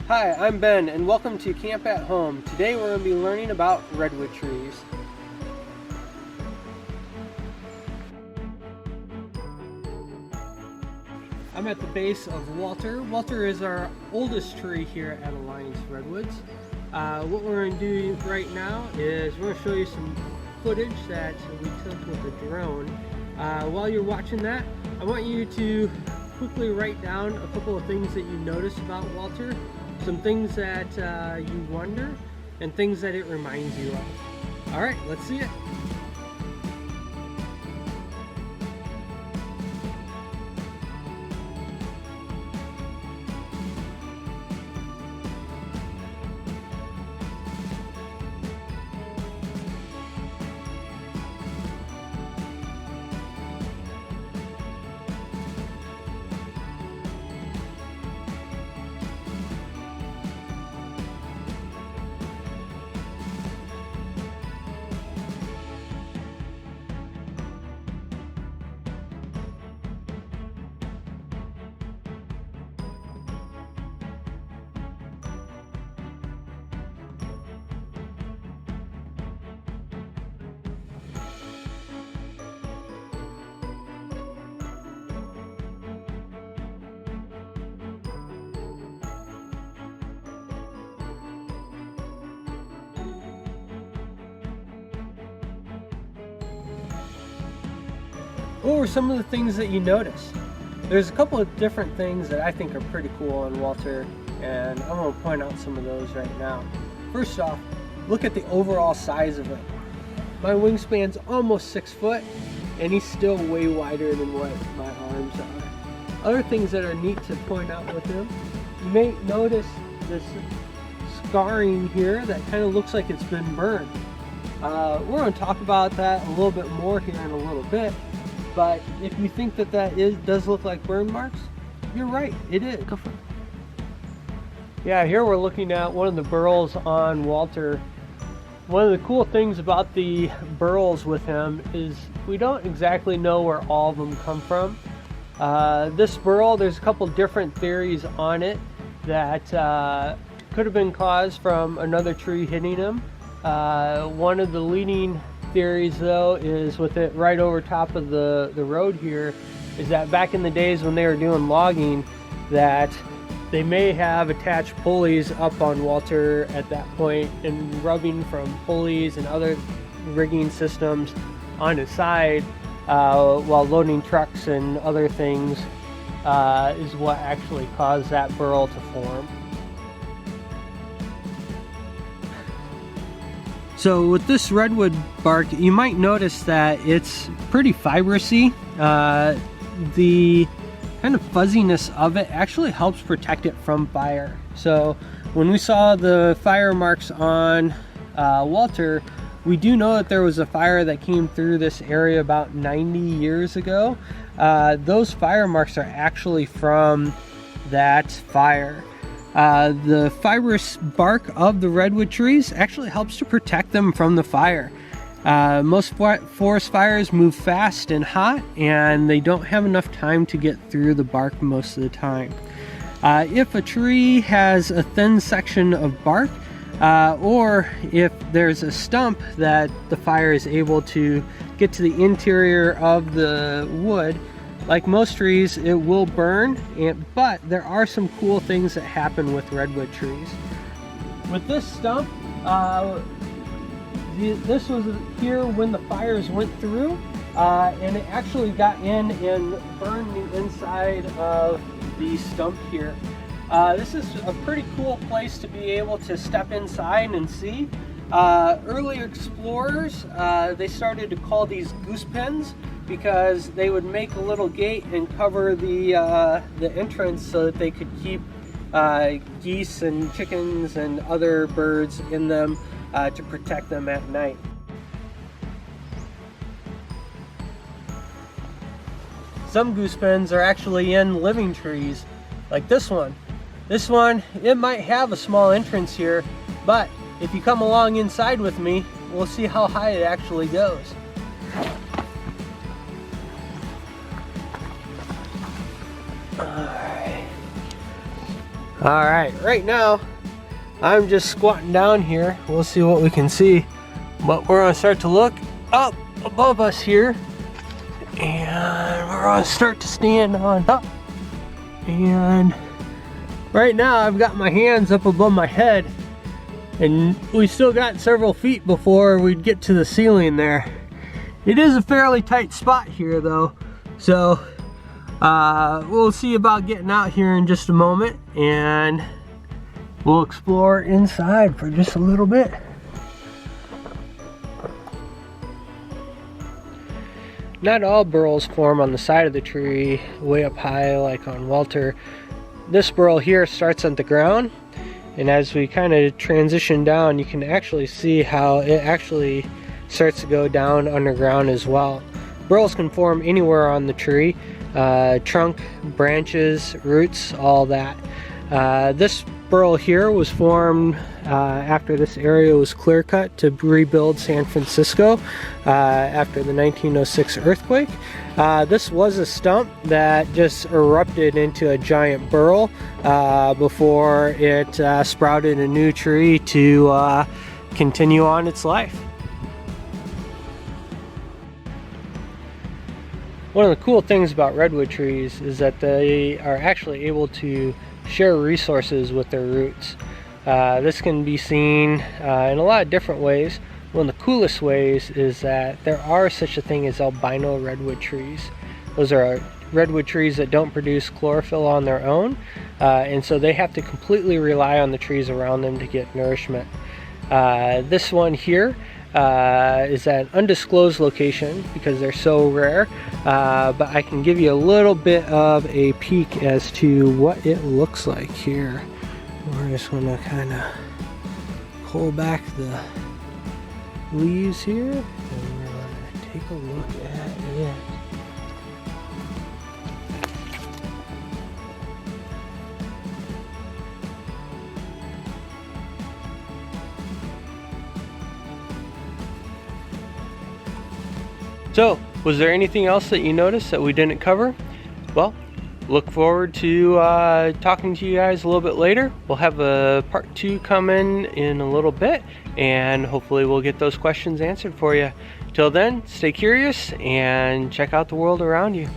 Hi, I'm Ben and welcome to Camp at Home. Today we're going to be learning about redwood trees. I'm at the base of Walter. Walter is our oldest tree here at Alliance Redwoods. What we're going to do right now is we're going to show you some footage that we took with the drone. While you're watching that, I want you to quickly write down a couple of things that you noticed about Walter. Some things that you wonder, and things that it reminds you of. All right, let's see it. What were some of the things that you noticed? There's a couple of different things that I think are pretty cool on Walter, and I'm going to point out some of those right now. First off, look at the overall size of it. My wingspan's almost 6 foot, and he's still way wider than what my arms are. Other things that are neat to point out with him, you may notice this scarring here that kind of looks like it's been burned. We're going to talk about that a little bit more here in a little bit. But if you think that does look like burn marks, you're right, it is. Go for it. Yeah, here we're looking at one of the burls on Walter. One of the cool things about the burls with him is we don't exactly know where all of them come from. This burl, there's a couple different theories on it that could have been caused from another tree hitting him. One of the leading theories though is with it right over top of the road here is that back in the days when they were doing logging that they may have attached pulleys up on Walter at that point, and rubbing from pulleys and other rigging systems on his side while loading trucks and other things is what actually caused that burl to form. So with this redwood bark, you might notice that it's pretty fibrous-y. The kind of fuzziness of it actually helps protect it from fire. So when we saw the fire marks on Walter, we do know that there was a fire that came through this area about 90 years ago. Those fire marks are actually from that fire. The fibrous bark of the redwood trees actually helps to protect them from the fire. Most forest fires move fast and hot, and they don't have enough time to get through the bark most of the time. If a tree has a thin section of bark, or if there's a stump that the fire is able to get to the interior of the wood, like most trees, it will burn, but there are some cool things that happen with redwood trees. With this stump, this was here when the fires went through, and it actually got in and burned the inside of the stump here. This is a pretty cool place to be able to step inside and see. Early explorers, they started to call these goose pens, because they would make a little gate and cover the entrance so that they could keep geese and chickens and other birds in them to protect them at night. Some goose pens are actually in living trees, like this one. This one, it might have a small entrance here, but if you come along inside with me, we'll see how high it actually goes. Alright. All right now I'm just squatting down here. We'll see what we can see, but we're gonna start to look up above us here, and we're gonna start to stand on up. And right now I've got my hands up above my head, and we still got several feet before we'd get to the ceiling there. It is a fairly tight spot here though, so we'll see about getting out here in just a moment, and we'll explore inside for just a little bit. Not all burrows form on the side of the tree way up high like on Walter. This burrow here starts at the ground, and as we kind of transition down, you can actually see how it actually starts to go down underground as well. Burrows can form anywhere on the tree, trunk, branches, roots, all that. This burrow here was formed after this area was clear cut to rebuild San Francisco after the 1906 earthquake. This was a stump that just erupted into a giant burrow before it sprouted a new tree to continue on its life. One of the cool things about redwood trees is that they are actually able to share resources with their roots. This can be seen in a lot of different ways. One of the coolest ways is that there are such a thing as albino redwood trees. Those are redwood trees that don't produce chlorophyll on their own, and so they have to completely rely on the trees around them to get nourishment. This one here is at an undisclosed location because they're so rare, but I can give you a little bit of a peek as to what it looks like here. We're just going to kind of pull back the leaves here, and we're going to take a look at it. So, was there anything else that you noticed that we didn't cover? Well, look forward to talking to you guys a little bit later. We'll have a part 2 coming in a little bit, and hopefully we'll get those questions answered for you. Till then, stay curious and check out the world around you.